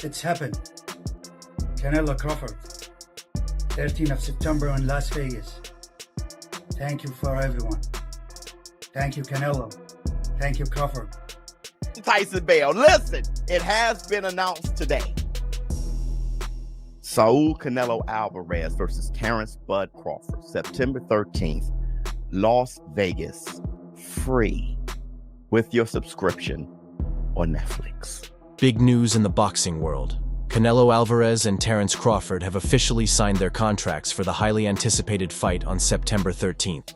It's happened. Canelo Crawford, 13th of September in Las Vegas. Thank you for everyone. Thank you, Canelo. Thank you, Crawford. Tyson Bell, listen, it has been announced today. Saul Canelo Alvarez versus Terence Bud Crawford, September 13th, Las Vegas, free with your subscription on Netflix. Big news in the boxing world. Canelo Alvarez and Terence Crawford have officially signed their contracts for the highly anticipated fight on September 13th.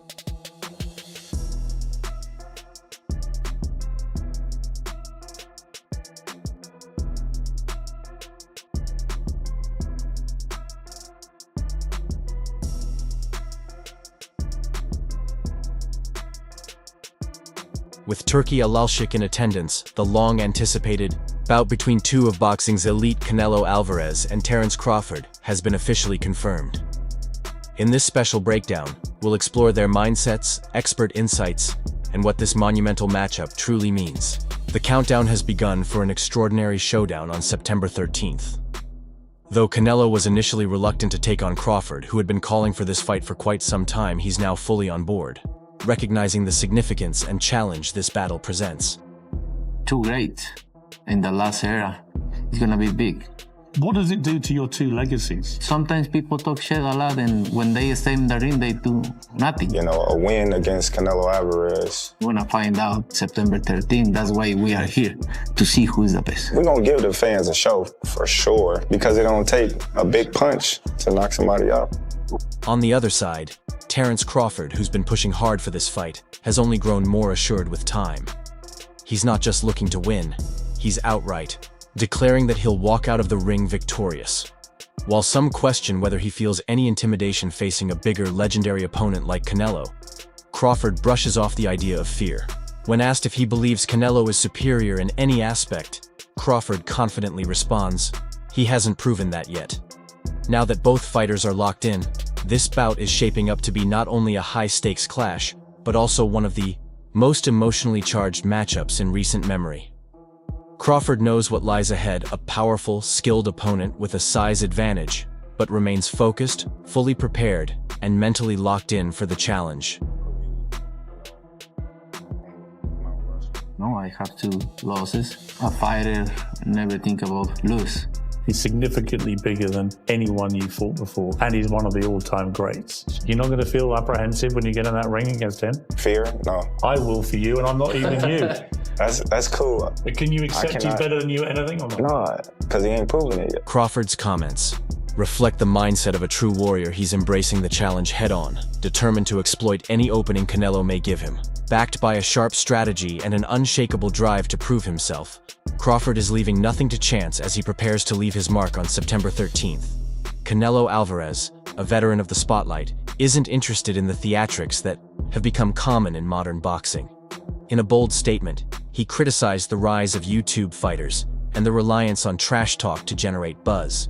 With Turki Alalshik in attendance, the long-anticipated bout between two of boxing's elite Canelo Alvarez and Terence Crawford has been officially confirmed. In this special breakdown, we'll explore their mindsets, expert insights, and what this monumental matchup truly means. The countdown has begun for an extraordinary showdown on September 13th. Though Canelo was initially reluctant to take on Crawford, who had been calling for this fight for quite some time, he's now fully on board, recognizing the significance and challenge this battle presents. Two greats in the last era. It's gonna be big. What does it do to your two legacies? Sometimes people talk shit a lot, and when they stay in the ring, they do nothing. You know, a win against Canelo Alvarez. We're gonna find out September 13th. That's why we are here, to see who's the best. We're gonna give the fans a show for sure, because it don't take a big punch to knock somebody out. On the other side, Terence Crawford, who's been pushing hard for this fight, has only grown more assured with time. He's not just looking to win, he's outright declaring that he'll walk out of the ring victorious. While some question whether he feels any intimidation facing a bigger, legendary opponent like Canelo, Crawford brushes off the idea of fear. When asked if he believes Canelo is superior in any aspect, Crawford confidently responds, he hasn't proven that yet. Now that both fighters are locked in, this bout is shaping up to be not only a high-stakes clash, but also one of the most emotionally charged matchups in recent memory. Crawford knows what lies ahead, a powerful, skilled opponent with a size advantage, but remains focused, fully prepared, and mentally locked in for the challenge. No, I have two losses. A fighter never think about lose. He's significantly bigger than anyone you fought before, and he's one of the all-time greats. You're not going to feel apprehensive when you get in that ring against him? Fear? No. I will for you, and I'm not even you. That's cool. But can you accept he's better than you at anything or not? No, because he ain't proven it yet. Crawford's comments reflect the mindset of a true warrior. He's embracing the challenge head-on, determined to exploit any opening Canelo may give him. Backed by a sharp strategy and an unshakable drive to prove himself, Crawford is leaving nothing to chance as he prepares to leave his mark on September 13th. Canelo Alvarez, a veteran of the spotlight, isn't interested in the theatrics that have become common in modern boxing. In a bold statement, he criticized the rise of YouTube fighters and the reliance on trash talk to generate buzz.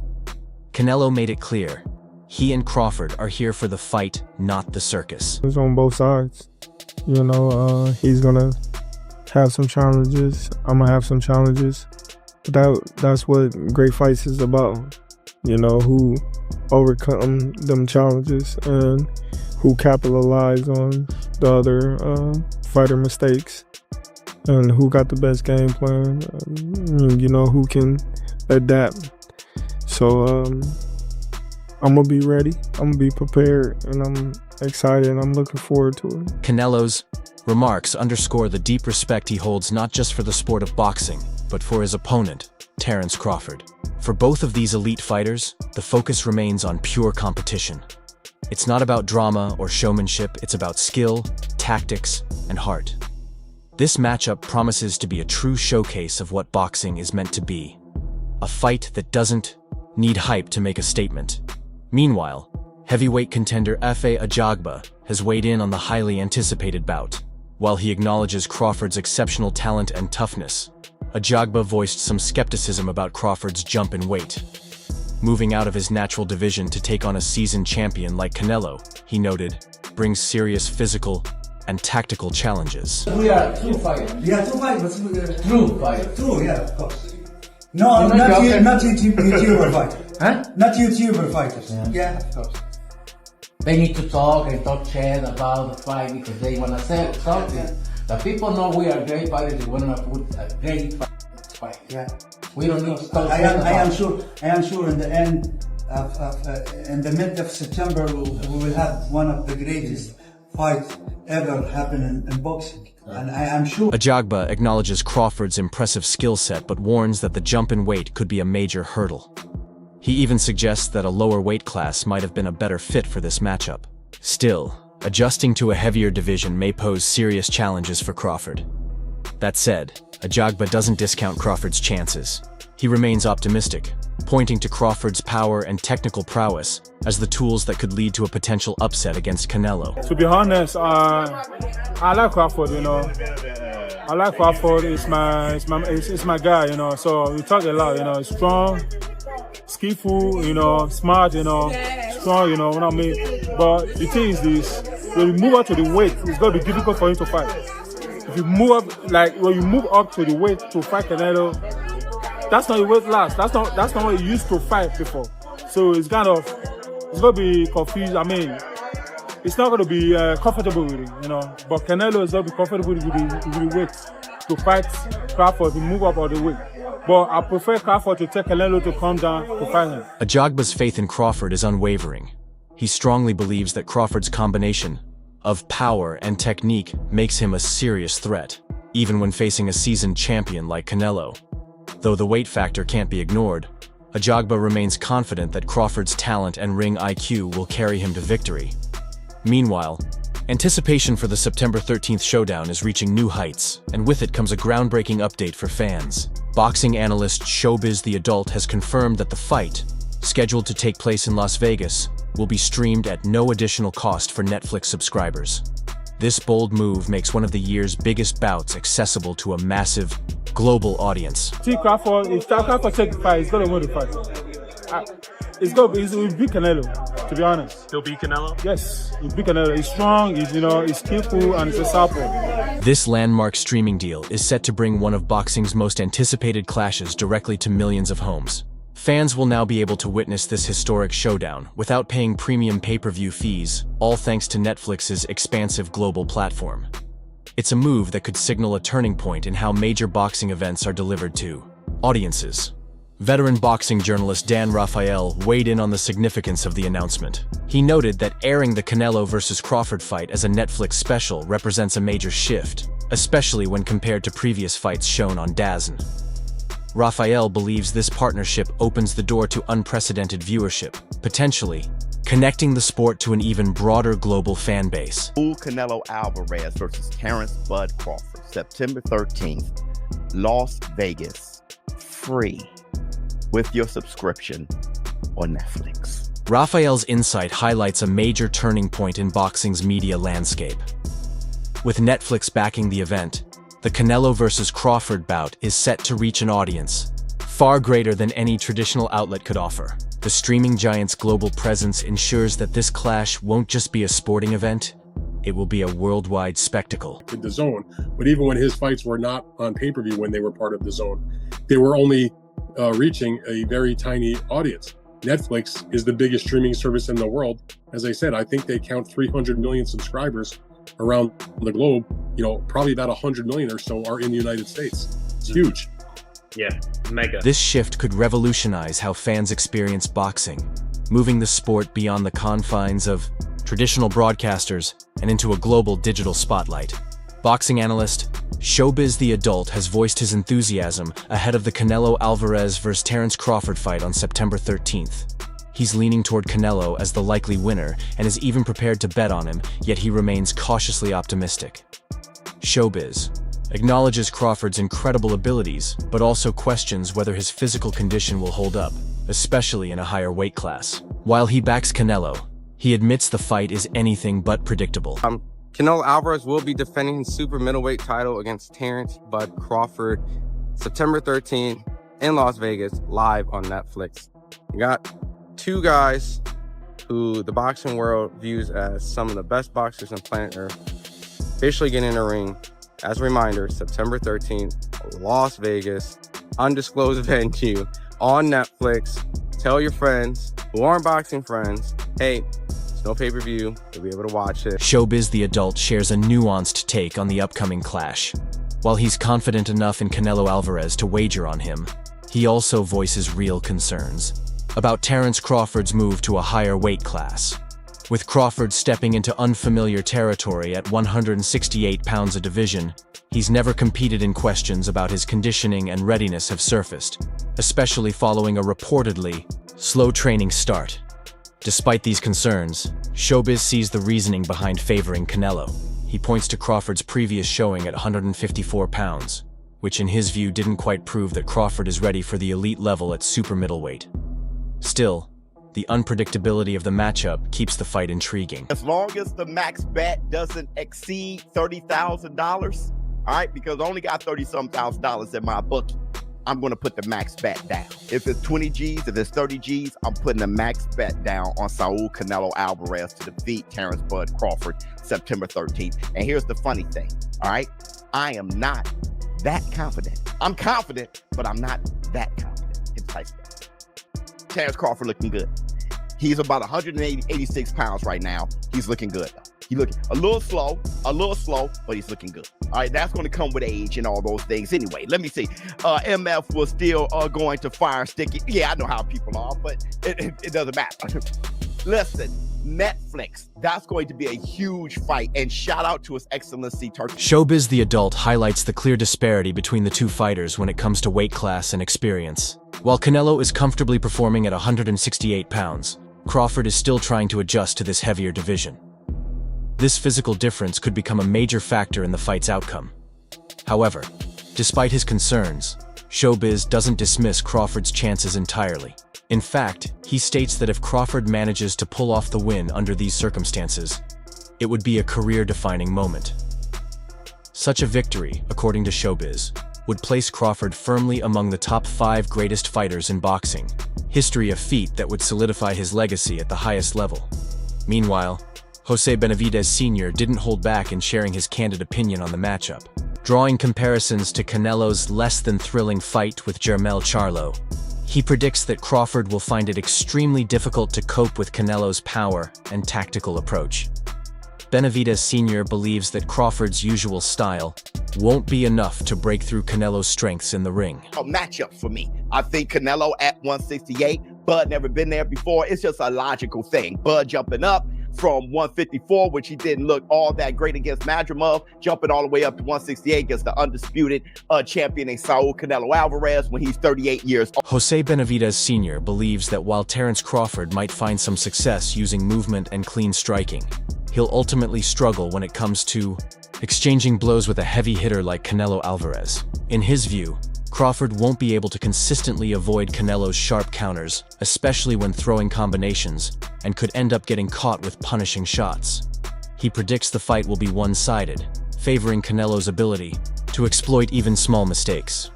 Canelo made it clear, he and Crawford are here for the fight, not the circus. It's on both sides. You know, he's gonna have some challenges. I'm gonna have some challenges. But that's what great fights is about. You know, who overcome them challenges and who capitalize on the other fighter mistakes, and who got the best game plan, and, you know, who can adapt. So I'm gonna be ready, I'm gonna be prepared, and I'm excited, and I'm looking forward to it. Canelo's remarks underscore the deep respect he holds not just for the sport of boxing, but for his opponent, Terence Crawford. For both of these elite fighters, the focus remains on pure competition. It's not about drama or showmanship, it's about skill, tactics, and heart. This matchup promises to be a true showcase of what boxing is meant to be. A fight that doesn't need hype to make a statement. Meanwhile, heavyweight contender Efe Ajagba has weighed in on the highly anticipated bout. While he acknowledges Crawford's exceptional talent and toughness, Ajagba voiced some skepticism about Crawford's jump in weight. Moving out of his natural division to take on a seasoned champion like Canelo, he noted, brings serious physical and tactical challenges. We are true fighters. We are true fighters. True fighters. True, yeah, of course. No, You know, not, Joker- not YouTuber fighters. Huh? Not YouTuber fighters. Yeah. Yeah, of course. They need to talk and talk shit about the fight because they want to say something. The people know we are great fighters. We want to put a great fight. Yeah. We don't need to talk I shit about am it. sure in the end in the mid of September we will have one of the greatest fights ever happen in boxing. And I am sure. Ajagba acknowledges Crawford's impressive skill set but warns that the jump in weight could be a major hurdle. He even suggests that a lower weight class might have been a better fit for this matchup. Still, adjusting to a heavier division may pose serious challenges for Crawford. That said, Ajagba doesn't discount Crawford's chances. He remains optimistic, pointing to Crawford's power and technical prowess as the tools that could lead to a potential upset against Canelo. To be honest, I like Crawford, you know. I like Crawford. It's my guy, you know. So we talk a lot, you know. Strong, skillful, you know, smart, you know, strong, you know what I mean. But the thing is this: when you move up to the weight, it's gonna be difficult for him to fight. If you move up, like when you move up to the weight to fight Canelo, that's not your weight class. That's not what you used to fight before. So it's gonna be confused. I mean, it's not gonna be comfortable with it, you know. But Canelo is gonna be comfortable with the weight to fight Crawford to move up all the weight. But I prefer Crawford to take Canelo to come down to fight him. Ajagba's faith in Crawford is unwavering. He strongly believes that Crawford's combination of power and technique makes him a serious threat, even when facing a seasoned champion like Canelo. Though the weight factor can't be ignored, Ajagba remains confident that Crawford's talent and ring IQ will carry him to victory. Meanwhile, anticipation for the September 13th showdown is reaching new heights, and with it comes a groundbreaking update for fans. Boxing analyst Showbiz the Adult has confirmed that the fight, scheduled to take place in Las Vegas, will be streamed at no additional cost for Netflix subscribers. This bold move makes one of the year's biggest bouts accessible to a massive, global audience. See Crawford, if Crawford takes the fight, he's gonna win the fight. It will beat Canelo, to be honest. He'll beat Canelo? Yes, he'll beat Canelo. He's strong, he's skillful, and he's a southpaw. This landmark streaming deal is set to bring one of boxing's most anticipated clashes directly to millions of homes. Fans will now be able to witness this historic showdown without paying premium pay-per-view fees, all thanks to Netflix's expansive global platform. It's a move that could signal a turning point in how major boxing events are delivered to audiences. Veteran boxing journalist Dan Rafael weighed in on the significance of the announcement. He noted that airing the Canelo vs. Crawford fight as a Netflix special represents a major shift, especially when compared to previous fights shown on DAZN. Rafael believes this partnership opens the door to unprecedented viewership, potentially connecting the sport to an even broader global fan base. Canelo Alvarez versus Terence Bud Crawford, September 13th, Las Vegas, free with your subscription on Netflix. Rafael's insight highlights a major turning point in boxing's media landscape. With Netflix backing the event, the Canelo vs. Crawford bout is set to reach an audience far greater than any traditional outlet could offer. The streaming giant's global presence ensures that this clash won't just be a sporting event, it will be a worldwide spectacle. With the Zone, but even when his fights were not on pay-per-view when they were part of the Zone, they were only reaching a very tiny audience. Netflix is the biggest streaming service in the world. As I said, I think they count 300 million subscribers around the globe. You know, probably about 100 million or so are in the United States. It's huge. Yeah, mega. This shift could revolutionize how fans experience boxing, moving the sport beyond the confines of traditional broadcasters and into a global digital spotlight. Boxing analyst Showbiz the Adult has voiced his enthusiasm ahead of the Canelo Alvarez vs. Terence Crawford fight on September 13th. He's leaning toward Canelo as the likely winner and is even prepared to bet on him, yet he remains cautiously optimistic. Showbiz acknowledges Crawford's incredible abilities, but also questions whether his physical condition will hold up, especially in a higher weight class. While he backs Canelo, he admits the fight is anything but predictable. Canelo Alvarez will be defending his super middleweight title against Terence Bud Crawford September 13th in Las Vegas, live on Netflix. You got two guys who the boxing world views as some of the best boxers on planet Earth officially getting in the ring. As a reminder, September 13th, Las Vegas. undisclosed venue on Netflix. Tell your friends who aren't boxing friends, hey, it's no pay-per-view, you'll be able to watch it. Showbiz the Adult shares a nuanced take on the upcoming clash. While he's confident enough in Canelo Alvarez to wager on him, he also voices real concerns about Terence Crawford's move to a higher weight class. With Crawford stepping into unfamiliar territory at 168 pounds a division, he's never competed in. Questions about his conditioning and readiness have surfaced, especially following a reportedly slow training start. Despite these concerns, Showbiz sees the reasoning behind favoring Canelo. He points to Crawford's previous showing at 154 pounds, which in his view didn't quite prove that Crawford is ready for the elite level at super middleweight. Still, the unpredictability of the matchup keeps the fight intriguing. As long as the max bet doesn't exceed $30,000, all right, because I only got $30-some thousand in my bookie, I'm going to put the max bet down. If it's 20 G's, if it's 30 G's, I'm putting the max bet down on Saul Canelo Alvarez to defeat Terence Bud Crawford September 13th. And here's the funny thing, all right? I am not that confident. I'm confident, but I'm not that confident in Tyson. Terence Crawford looking good. He's about 186 pounds right now. He's looking good. He's looking a little slow, but he's looking good. All right, that's going to come with age and all those things. Anyway, let me see. MF was still going to fire sticky. Yeah, I know how people are, but it doesn't matter. Listen, Netflix, that's going to be a huge fight. And shout out to His Excellency Turkey. Showbiz the Adult highlights the clear disparity between the two fighters when it comes to weight class and experience. While Canelo is comfortably performing at 168 pounds, Crawford is still trying to adjust to this heavier division. This physical difference could become a major factor in the fight's outcome. However, despite his concerns, Showbiz doesn't dismiss Crawford's chances entirely. In fact, he states that if Crawford manages to pull off the win under these circumstances, it would be a career-defining moment. Such a victory, according to Showbiz, would place Crawford firmly among the top 5 greatest fighters in boxing, history a feat that would solidify his legacy at the highest level. Meanwhile, Jose Benavidez Sr. didn't hold back in sharing his candid opinion on the matchup, drawing comparisons to Canelo's less-than-thrilling fight with Jermell Charlo. He predicts that Crawford will find it extremely difficult to cope with Canelo's power and tactical approach. Benavidez Sr. believes that Crawford's usual style won't be enough to break through Canelo's strengths in the ring. A matchup for me. I think Canelo at 168, Bud never been there before. It's just a logical thing. Bud jumping up from 154, which he didn't look all that great against Madrimov, jumping all the way up to 168 against the undisputed champion in Saul Canelo Alvarez when he's 38 years old. Jose Benavidez Sr. believes that while Terence Crawford might find some success using movement and clean striking, he'll ultimately struggle when it comes to exchanging blows with a heavy hitter like Canelo Alvarez. In his view, Crawford won't be able to consistently avoid Canelo's sharp counters, especially when throwing combinations, and could end up getting caught with punishing shots. He predicts the fight will be one-sided, favoring Canelo's ability to exploit even small mistakes.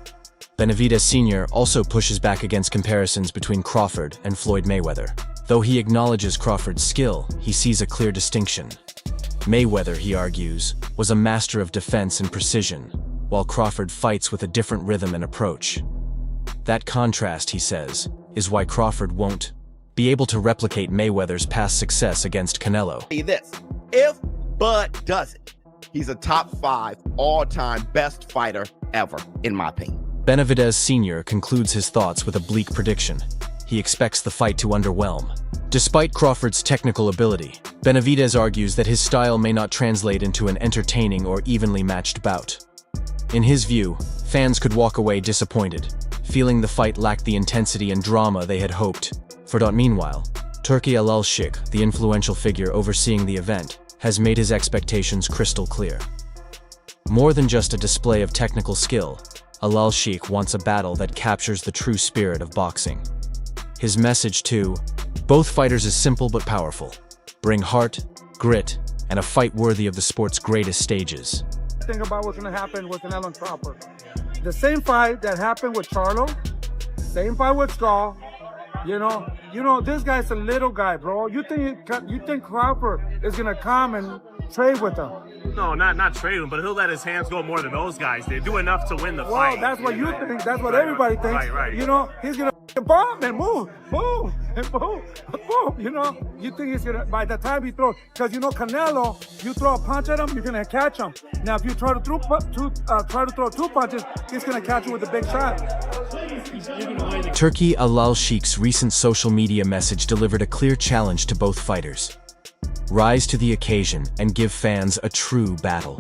Benavidez Sr. also pushes back against comparisons between Crawford and Floyd Mayweather. Though he acknowledges Crawford's skill, he sees a clear distinction. Mayweather, he argues, was a master of defense and precision, while Crawford fights with a different rhythm and approach. That contrast, he says, is why Crawford won't be able to replicate Mayweather's past success against Canelo. Say this, if Bud does it, he's a top 5 all-time best fighter ever, in my opinion. Benavidez Sr. concludes his thoughts with a bleak prediction. He expects the fight to underwhelm. Despite Crawford's technical ability, Benavidez argues that his style may not translate into an entertaining or evenly matched bout. In his view, fans could walk away disappointed, feeling the fight lacked the intensity and drama they had hoped. Meanwhile, Turki Al-Sheikh, the influential figure overseeing the event, has made his expectations crystal clear. More than just a display of technical skill, Al-Sheikh wants a battle that captures the true spirit of boxing. His message to both fighters is simple but powerful. Bring heart, grit, and a fight worthy of the sport's greatest stages. Think about what's going to happen with Canelo and Crawford. The same fight that happened with Charlo, same fight with Straw. You know, this guy's a little guy, bro. You think Crawford is going to come and trade with him. No, not trade him, but he'll let his hands go more than those guys. They do enough to win the Well, fight. that's what you think. That's what everybody thinks. Right. You know, he's gonna bomb and move, boom, and boom, boom. You know, you think he's gonna, by the time he throws, because you know Canelo, you throw a punch at him, you're gonna catch him. Now, if you try to throw two punches, he's gonna catch you with a big shot. Turki Al Sheikh's recent social media message delivered a clear challenge to both fighters. Rise to the occasion and give fans a true battle.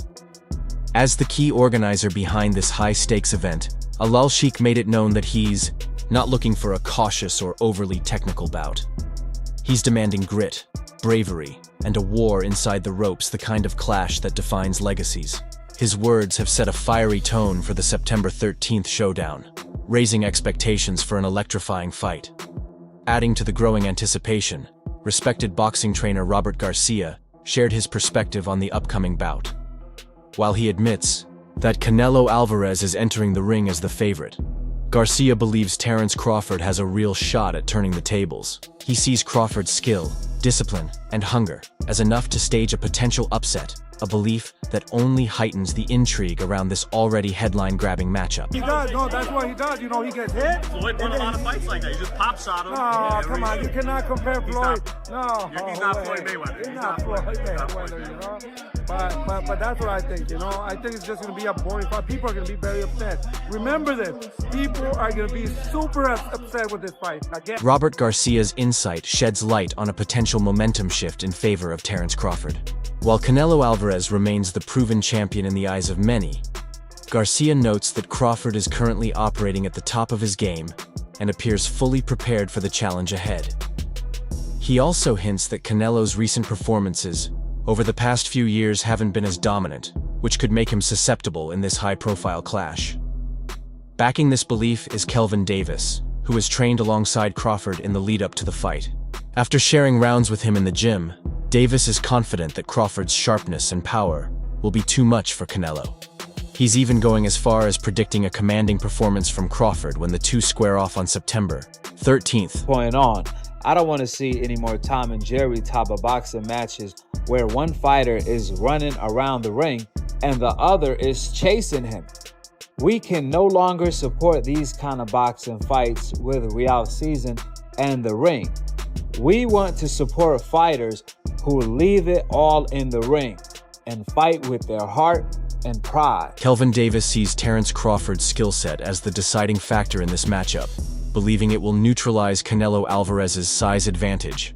As the key organizer behind this high-stakes event, Al Sheikh made it known that he's not looking for a cautious or overly technical bout. He's demanding grit, bravery, and a war inside the ropes, the kind of clash that defines legacies. His words have set a fiery tone for the September 13th showdown, raising expectations for an electrifying fight. Adding to the growing anticipation, respected boxing trainer Robert Garcia shared his perspective on the upcoming bout. While he admits that Canelo Alvarez is entering the ring as the favorite, Garcia believes Terence Crawford has a real shot at turning the tables. He sees Crawford's skill, discipline, and hunger as enough to stage a potential upset, a belief that only heightens the intrigue around this already headline-grabbing matchup. He does, no, that's what he does. You know, he gets hit. Floyd won a lot of fights like that. He just pop shot him. No, come on, you cannot compare Floyd. He's not Floyd Mayweather. He's not Floyd Mayweather, you know. But that's what I think, you know. I think it's just going to be a boring fight. People are going to be very upset. Remember this. People are going to be super upset with this fight. Again. Robert Garcia's insight sheds light on a potential momentum shift in favor of Terence Crawford. While Canelo Alvarez remains the proven champion in the eyes of many, Garcia notes that Crawford is currently operating at the top of his game and appears fully prepared for the challenge ahead. He also hints that Canelo's recent performances over the past few years haven't been as dominant, which could make him susceptible in this high-profile clash. Backing this belief is Kelvin Davis, who has trained alongside Crawford in the lead-up to the fight. After sharing rounds with him in the gym, Davis is confident that Crawford's sharpness and power will be too much for Canelo. He's even going as far as predicting a commanding performance from Crawford when the two square off on September 13th. Point on, I don't want to see any more Tom and Jerry type of boxing matches where one fighter is running around the ring and the other is chasing him. We can no longer support these kind of boxing fights with Real Season and the ring. We want to support fighters who leave it all in the ring and fight with their heart and pride. Kelvin Davis sees Terence Crawford's skill set as the deciding factor in this matchup, believing it will neutralize Canelo Alvarez's size advantage.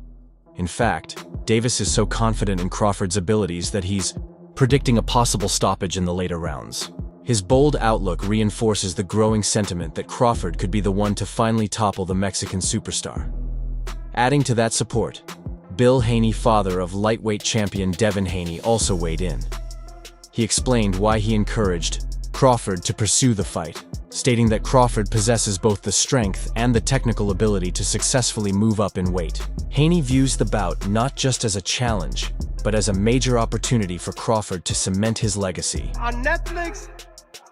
In fact, Davis is so confident in Crawford's abilities that he's predicting a possible stoppage in the later rounds. His bold outlook reinforces the growing sentiment that Crawford could be the one to finally topple the Mexican superstar. Adding to that support, Bill Haney, father of lightweight champion Devin Haney, also weighed in. He explained why he encouraged Crawford to pursue the fight, stating that Crawford possesses both the strength and the technical ability to successfully move up in weight. Haney views the bout not just as a challenge, but as a major opportunity for Crawford to cement his legacy. On Netflix,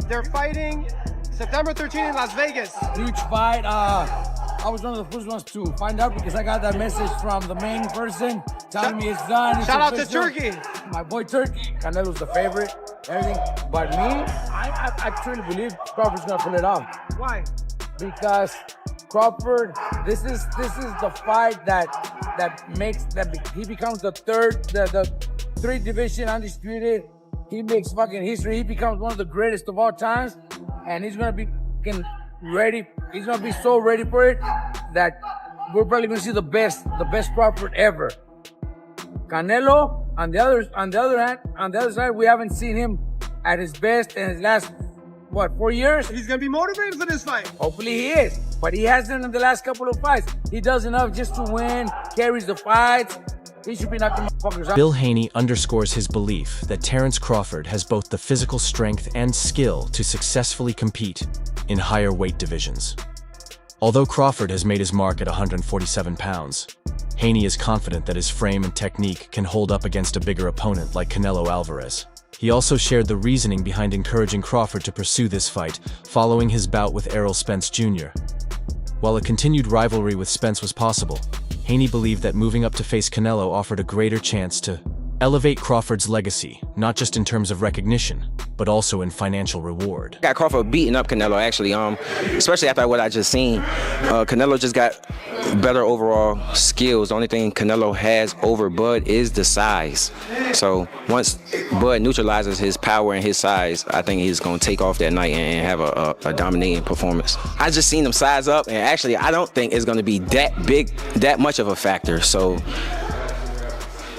they're fighting September 13th in Las Vegas. Huge fight. I was one of the first ones to find out because I got that message from the main person telling me it's done. Shout out to Turkey. My boy Turkey. Canelo's the favorite, everything. But me, I truly believe Crawford's gonna pull it off. Why? Because Crawford, this is the fight that makes he becomes the three division undisputed. He makes fucking history. He becomes one of the greatest of all times, and he's gonna be ready. He's gonna be so ready for it that we're probably gonna see the best Crawford ever. Canelo, on the other side, we haven't seen him at his best in his last 4 years. He's gonna be motivated for this fight. Hopefully he is, but he hasn't in the last couple of fights. He does enough just to win, carries the fights. He should be knocking motherfuckers out. Bill Haney underscores his belief that Terence Crawford has both the physical strength and skill to successfully compete in higher weight divisions. Although Crawford has made his mark at 147 pounds, Haney is confident that his frame and technique can hold up against a bigger opponent like Canelo Alvarez. He also shared the reasoning behind encouraging Crawford to pursue this fight following his bout with Errol Spence Jr. While a continued rivalry with Spence was possible, Haney believed that moving up to face Canelo offered a greater chance to elevate Crawford's legacy, not just in terms of recognition, but also in financial reward. Got Crawford beating up Canelo, actually, especially after what I just seen. Canelo just got better overall skills. The only thing Canelo has over Bud is the size. So once Bud neutralizes his power and his size, I think he's going to take off that night and have a dominating performance. I just seen him size up, and actually I don't think it's going to be that much of a factor. So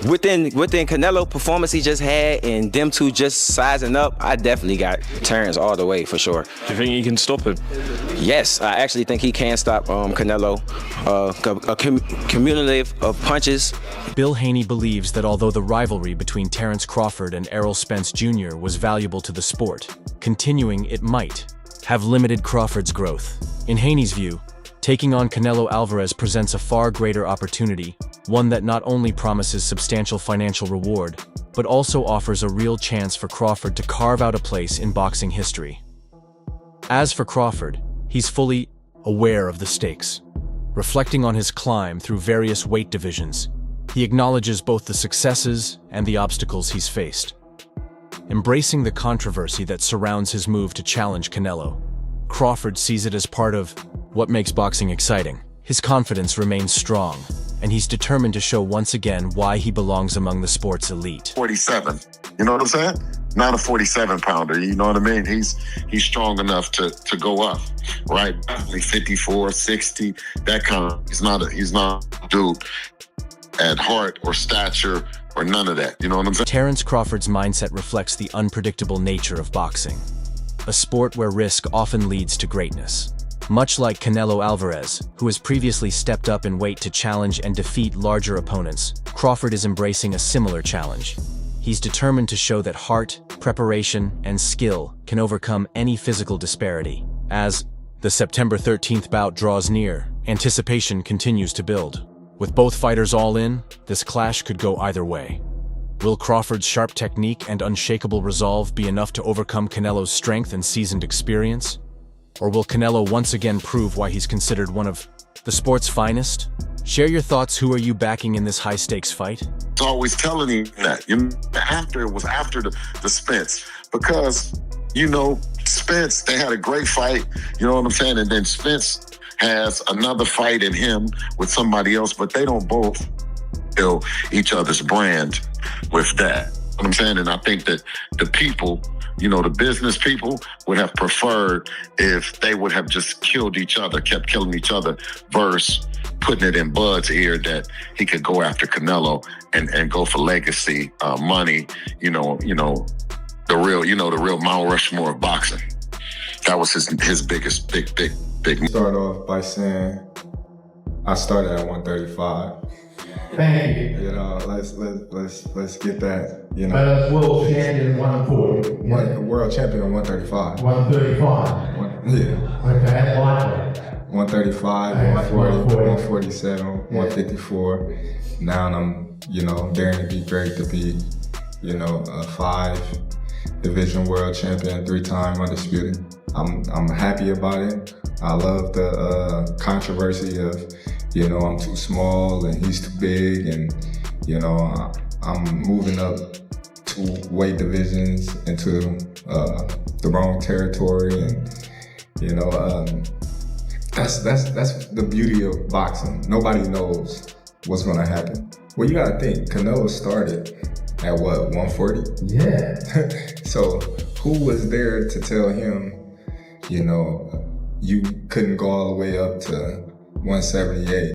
within Canelo performance he just had and them two just sizing up, I definitely got Terence all the way for sure. Do you think he can stop him? Yes, I actually think he can stop Canelo. A cumulative of punches. Bill Haney believes that although the rivalry between Terence Crawford and Errol Spence Jr. was valuable to the sport, continuing it might have limited Crawford's growth. In Haney's view, taking on Canelo Alvarez presents a far greater opportunity, one that not only promises substantial financial reward, but also offers a real chance for Crawford to carve out a place in boxing history. As for Crawford, he's fully aware of the stakes. Reflecting on his climb through various weight divisions, he acknowledges both the successes and the obstacles he's faced. Embracing the controversy that surrounds his move to challenge Canelo, Crawford sees it as part of what makes boxing exciting. His confidence remains strong, and he's determined to show once again why he belongs among the sport's elite. 47, you know what I'm saying? Not a 47-pounder, you know what I mean? He's strong enough to go up, right? Definitely 54, 60, that kind of, he's not a dude at heart or stature or none of that, you know what I'm saying? Terence Crawford's mindset reflects the unpredictable nature of boxing, a sport where risk often leads to greatness. Much like Canelo Alvarez, who has previously stepped up in weight to challenge and defeat larger opponents, Crawford is embracing a similar challenge. He's determined to show that heart, preparation, and skill can overcome any physical disparity. As the September 13th bout draws near, anticipation continues to build. With both fighters all in, this clash could go either way. Will Crawford's sharp technique and unshakable resolve be enough to overcome Canelo's strength and seasoned experience? Or will Canelo once again prove why he's considered one of the sport's finest? Share your thoughts. Who are you backing in this high-stakes fight? It's always telling him that. It was after the Spence. Because, Spence, they had a great fight, you know what I'm saying? And then Spence has another fight in him with somebody else, but they don't both kill each other's brand with that. You know what I'm saying? And I think that the people, the business people would have preferred if they would have just killed each other, kept killing each other, versus putting it in Bud's ear that he could go after Canelo and go for legacy, money, the real Mount Rushmore of boxing. That was his biggest, big. Start off by saying I started at 135. Thank you. Let's get that. World champion 140. World champion 135. 135. Yeah. Okay, that's lightweight. 135, 140, 147, 154. Now I'm, daring to be great to be, a 5-division world champion, 3-time undisputed. I'm happy about it. I love the controversy of, I'm too small and he's too big, and I'm moving up 2 weight divisions into the wrong territory, and that's the beauty of boxing. Nobody knows what's gonna happen. Well, you gotta think, Canelo started at what, 140? Yeah. So who was there to tell him, you couldn't go all the way up to 178?